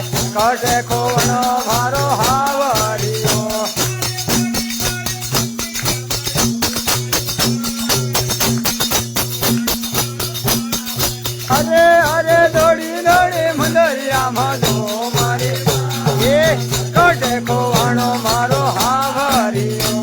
કટે ખોવણો મારો હાવરિયો અરે અરે દોડી દોડી મંદરિયામાં જો મારી એ કટે ખોવણો મારો હાવરિયો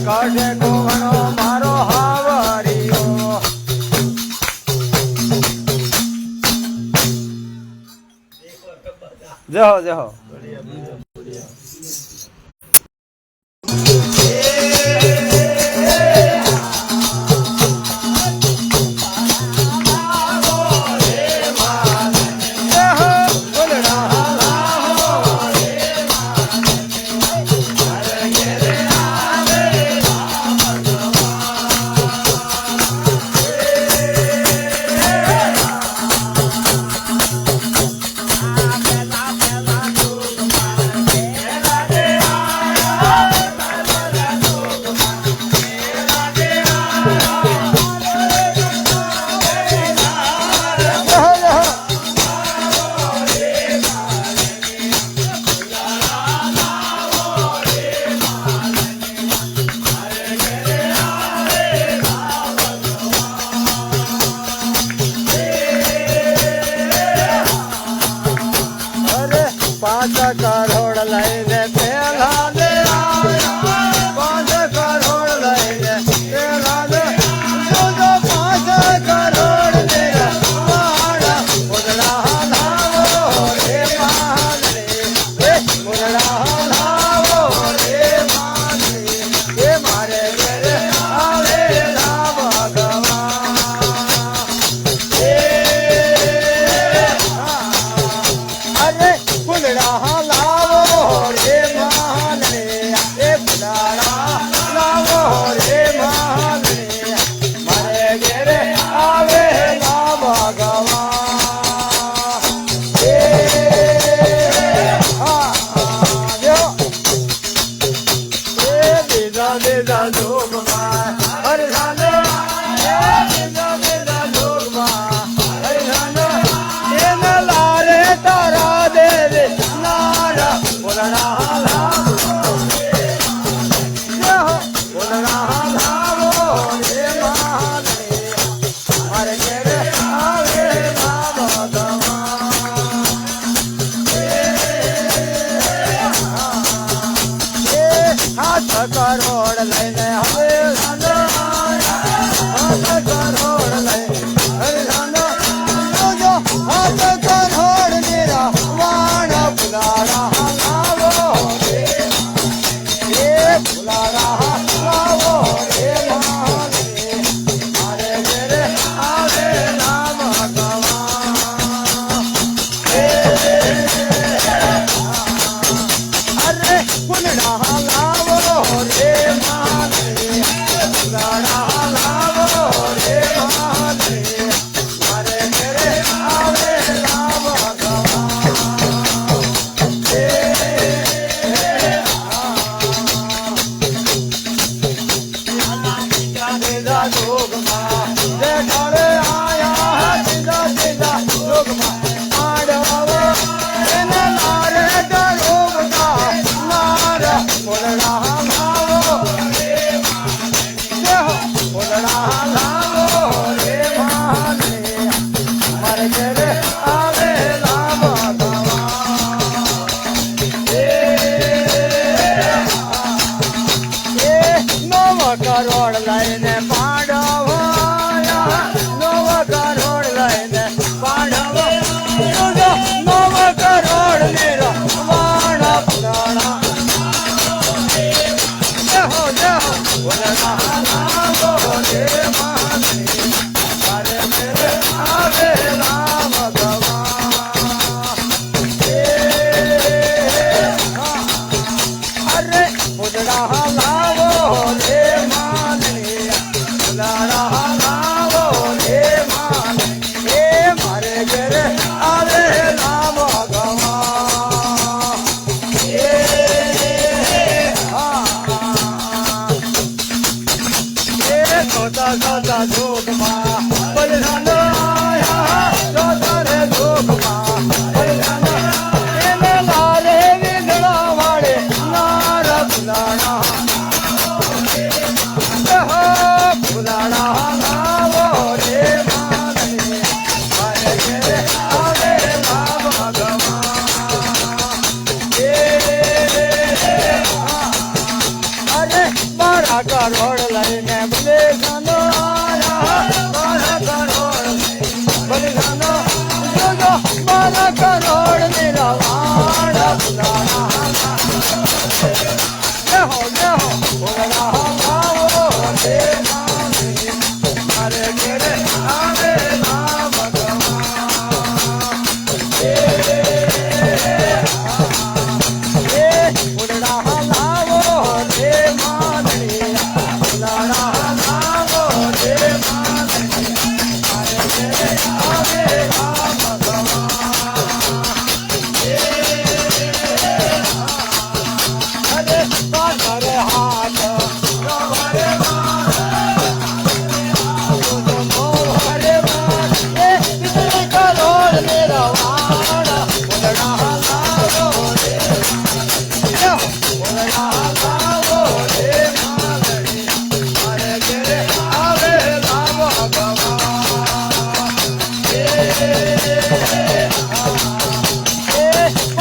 કાઢે કોવણો મારો હાવરિયો જહો જહો પાંચ કરોડ લઈને પેલા દે 5 કરોડ લઈને પેલા દે 5 કરોડ દે મારા ઉદલા લાવો રે મારે ઉદલા લાવો રે મારે એ મારે ઘરે આવે ના ભગવાન અરે ફૂલડા લાવો રે માને એ ફૂલડા લાવો રે માને મારે ઘરે આવે ના ભગવાન એ જો એ દીદા દીદા જોગમાં હરે સાને એ દીદા દીદા જોગમાં હરે સાને એને લારે તારા દેવે નારા બોલડા લાવો બોલડા લાવો રે માને મારે ઘરે આવે ના ભગવાન એ 7 કરોડ લઈને હવે 7 કરોડ લઈને હરે સાનો જો 7 કરોડ મેરા વાણ ફુલાડા લાવો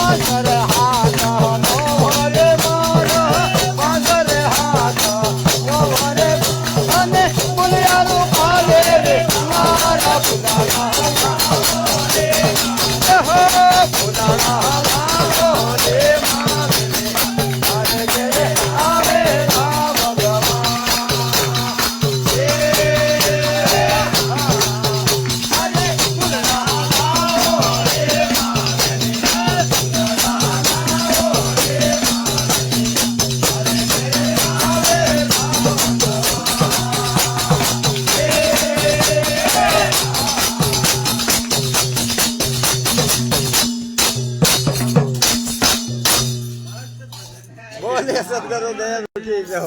પાછળ હાથ નો વરે મારો પાછળ હાથ નો વરે અને બોલિયારો પાલે રે મારા ફુલાણા ફુલાણા રે મારે ઘેરે આવે રામ ભગવાન બોલે સદગુરુ દેવ કી જય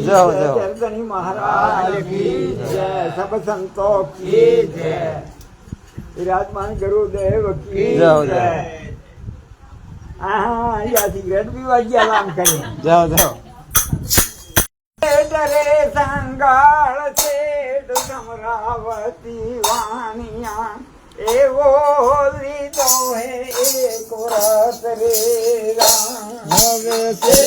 जाओ जाओ महाराज की जय, सब संतों की जय, विराजमान गुरुदेव की जय। हाँ या सिगरेट भी वाजिया लाम करें। जाओ जाओ डरे संगाल सेठ समरावती वानिया एवो लीधो है एक रात रे राम હવે से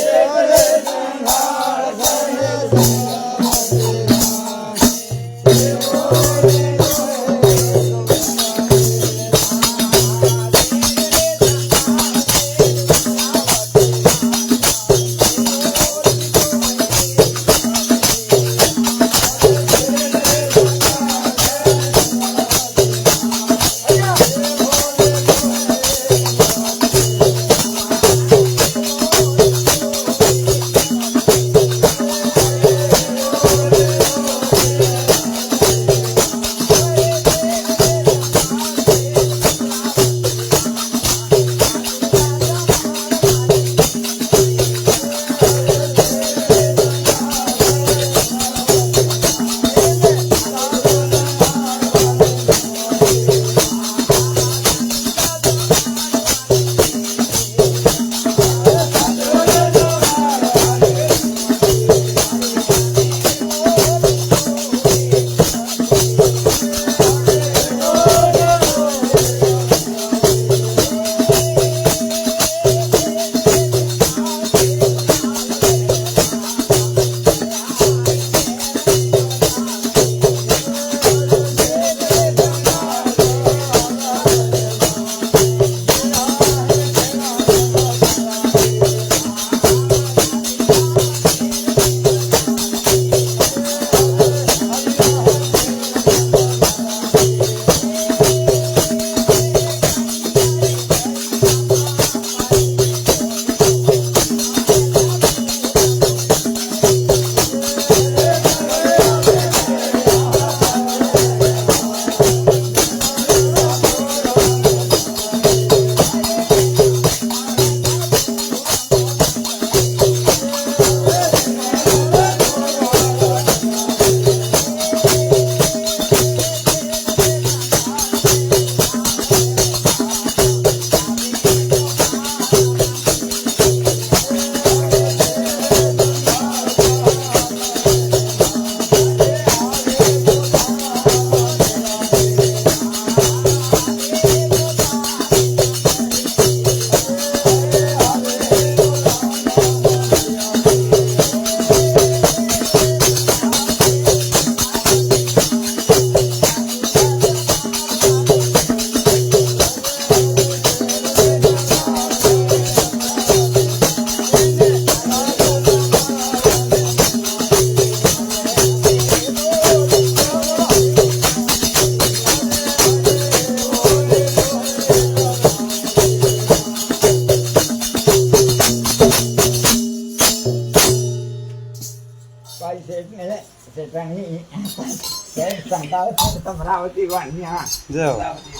ભગવાનની સંગાળ અમરાવતી વાણિયા જો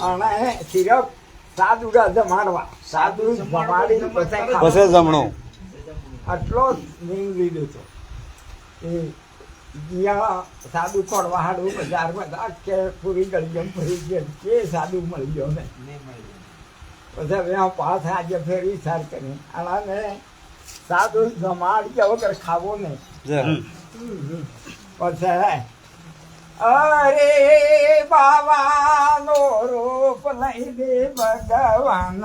અને સિરપ સાદુ જમાડવા સાદુ જમાડી પછી જમણું આટલો નિયમ લીધો છે એ ગયા સાદું પડવા હાડું બજારમાં કે પૂરી ગળી ફરી ગયો કે સાદું મળી ગયો ને પછી હવે પાસ આજે ફેર વિચાર કરી અને સાદું જમાડી વગર ખાવો નહીં પછી અરે બાવાનો રૂપ લઈ દે ભગવાન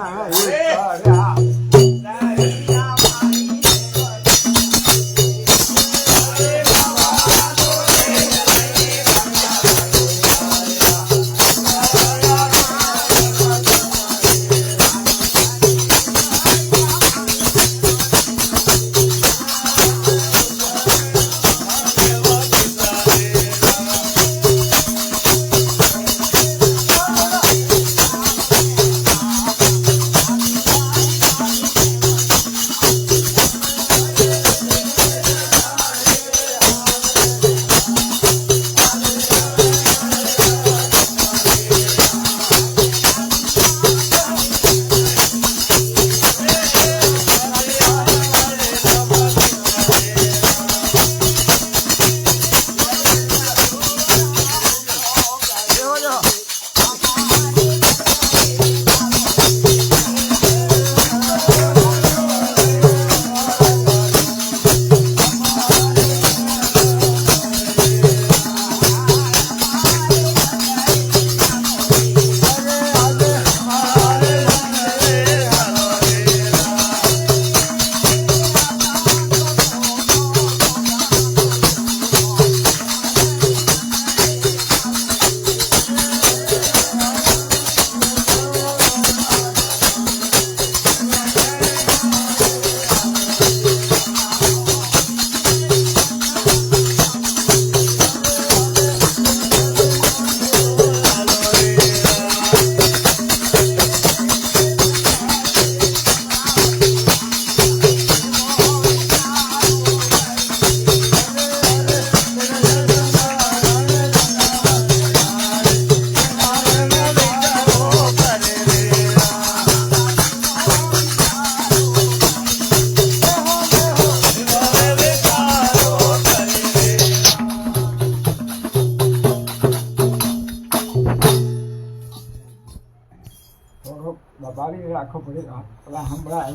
દબાવી રાખો પડે પેલા સંભળાય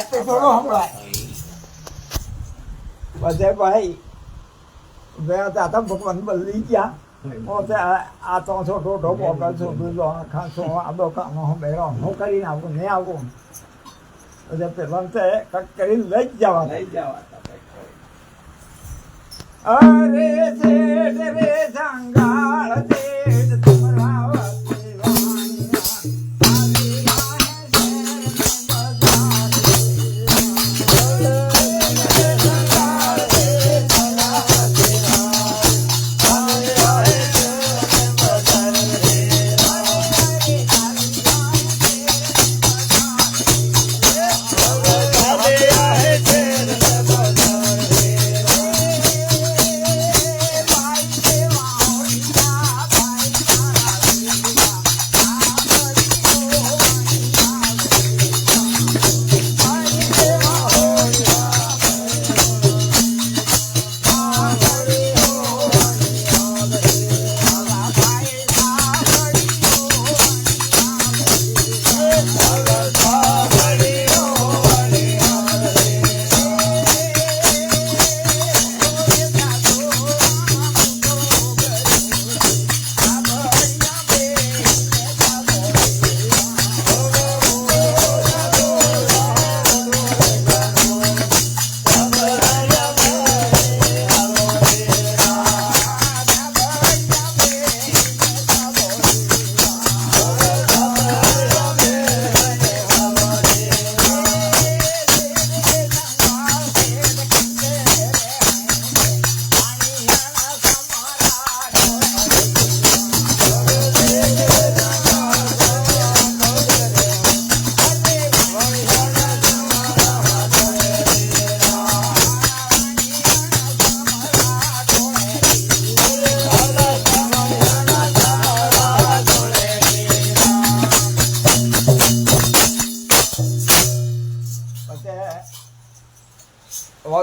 થોડો સંભળાય બધે ભાઈ બે હતા ભગવાન બદલી ગયા પોતે આ તો છોટો ઢોકો કરશો બીજો ખાશો આદો કાનો બેરો હું કરીને આવું નહીં આવું બધે પેલા કંઈક કરીને લઈ જ જવા અરે શેઠ રે સંગાળ શેઠ તમરાવતી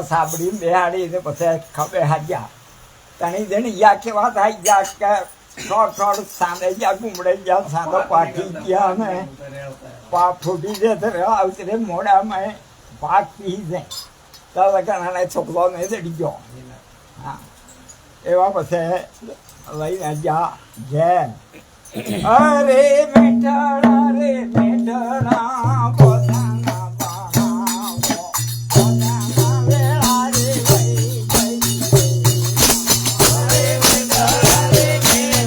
સાંભળી બેહાડીને પછી ખબે હાજ્યા તણી જણી યા કેવા થાય ગયા કે થોડ સાંડે ગયા ગુમડે ગયા સાંડો પાકી ગયા ને પા ફૂટી જાય આવતી મોડામાં પાક પી જાય તો લગન છોકરો ને ચડી ગયો હા એવા પછી લઈને ગયા ઘેર અરે મેઠડા રે મેઠડા પોતાના બાણાવો પોતાના વેળા રે વઈ ગઈ અરે મેઠડા રે મેઠડા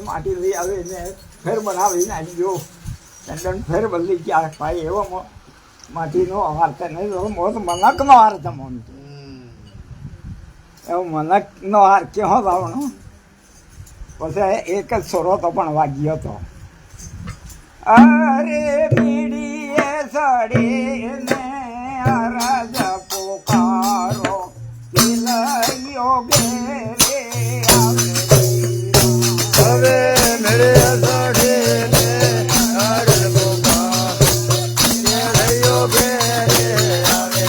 માટી લઈ આવે ને ફેર બનાવી નાખજો દંડન ફેર બદલી ગયા ભાઈ એવો માટીનો હાર નહીં મોત મનકનો હાર તમો એવો મનકનો હાર કેવો લાવવાનો પછી એક જ સોરો તો પણ વાગ્યો હતો અરે મીડીએ સડીને અરજ પોકારો દિલયો ઘેરે આવે મેરે સડીને અરજ પોકારો દિલયો ઘેરે આવે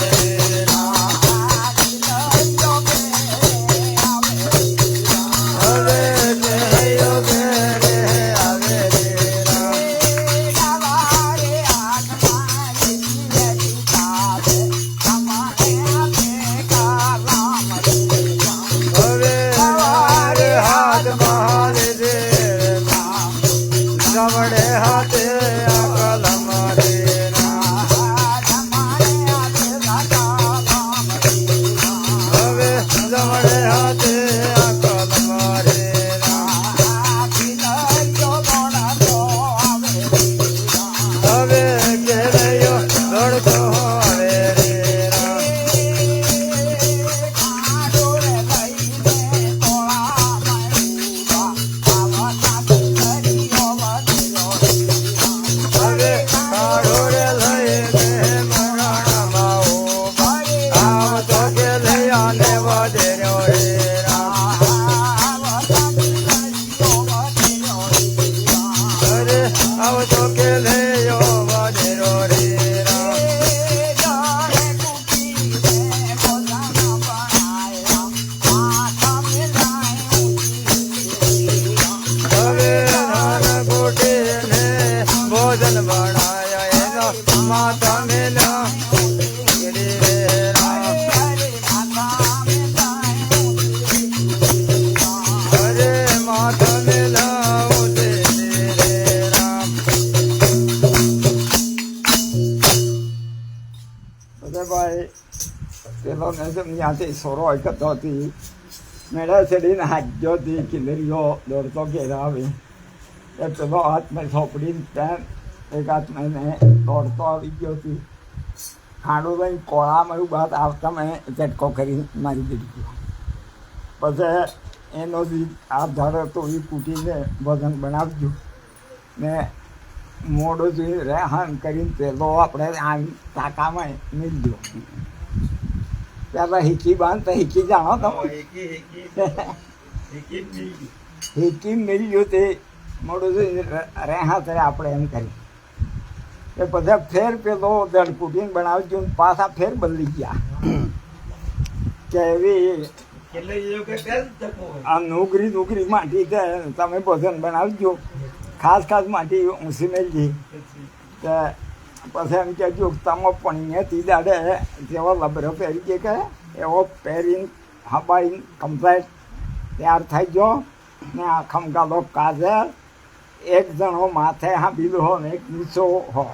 પેલો ને ત્યાંથી સોરો એકતો હતી મેળે ચડીને હાજ્યોથી કિલરીઓ દોડતો ઘેર આવી એ પેલો હાથમાં સોંપડીને ત્યાં એક હાથમાં એને દોડતો આવી ગયો હતી ખાંડું લઈને કોળામાં એવું બાદ આવતા મેં ઝટકો કરી મારી દીધી પછી એનો બી આ ધારો તો એ કૂટીને ભોજન બનાવજો ને મોડું જોઈ રહેહાન કરીને પેલો આપણે આ ટાંકામાં મિલજો પહેલાં હીકી બાંધ તો હીકી જાણો તમે હીકી મિલ્યું તે મોડું જોઈ રહેહા ત્યારે આપણે એમ કરી એ બધા ફેર પેલો દળ કૂટીને બનાવજો ને પાછા ફેર બદલી ગયા કે એવી આ નોકરી માટી છે તમે ભોજન બનાવજો ખાસ માટી ઊંસી મેળજી કે પછી એમ કહેજો તમે પણ અહીંયાથી દાડે જેવો લબરો પહેરી છે કે એવો પહેરીને હબાઈને કમ્પ્લેટ તૈયાર થઈ ગયો ને આ ખમકાલો કાજલ એક જણો માથે હાંભીલો હો ને એક નીચો હો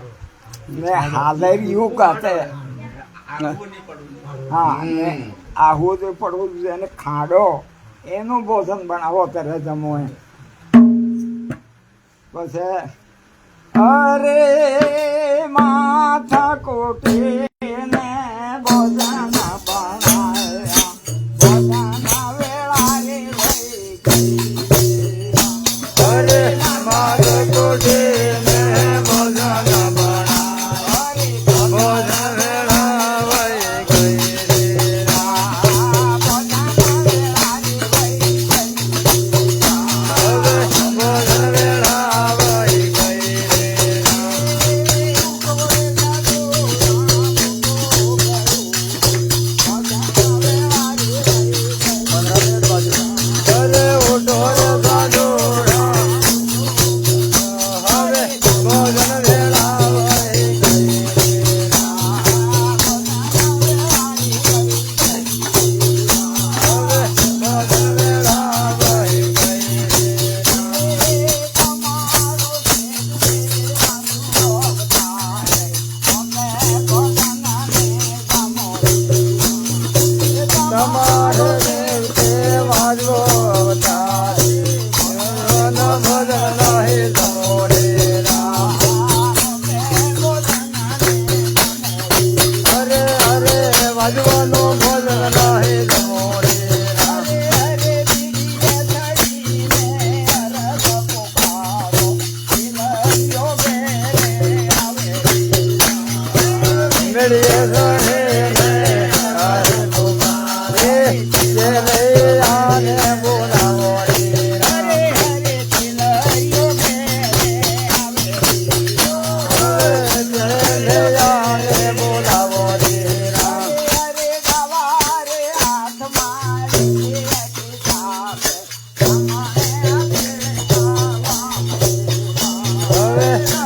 ને હાલેરિયું કાતે હા ને આવું તો પડવું જોઈએ અને ખાડો એનું ભોજન બનાવો ત્યારે જમો એમ પછી અરે માથા કોટે ને ભોજન બનાવ્યા ભોજન વેળાએ લઈ ગઈ અરે માથા કોટે ને ભોજન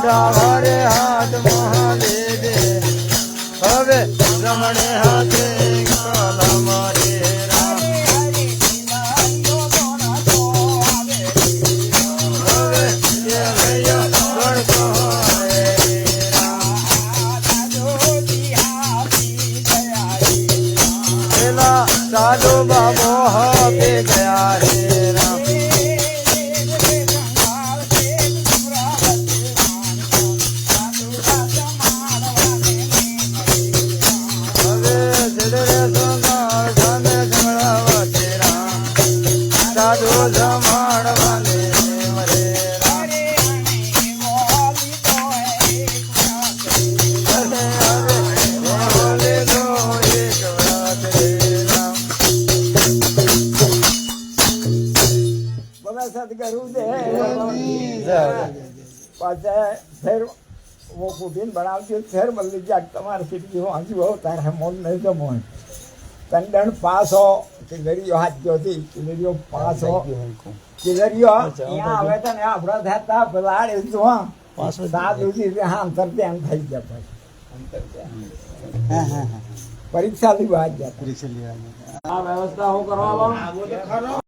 ડાવારે હાથ મહાદેવે હવે રમણે હાથે કલમ રે રામ હવે દેવૈયા ગણકો રે રામ પેલા સાધુ બાબો હવે ગયા રે રામ वो कुटीन बनावती फिर बल्ली जाग तुम्हारे सीटी हो हंसी हो तार मोन नहीं तो मोन तंडन पास हो किलरियो हाथ जो थी किलरियो पास हो किलरियो यहाँ आवे तो यहाँ अपना था बलाड़ इस वहाँ साथ उसी से हाँ अंतर ते हम खाई जाता परीक्षा ली बात जाता परीक्षा लिया व्यवस्था हो करवा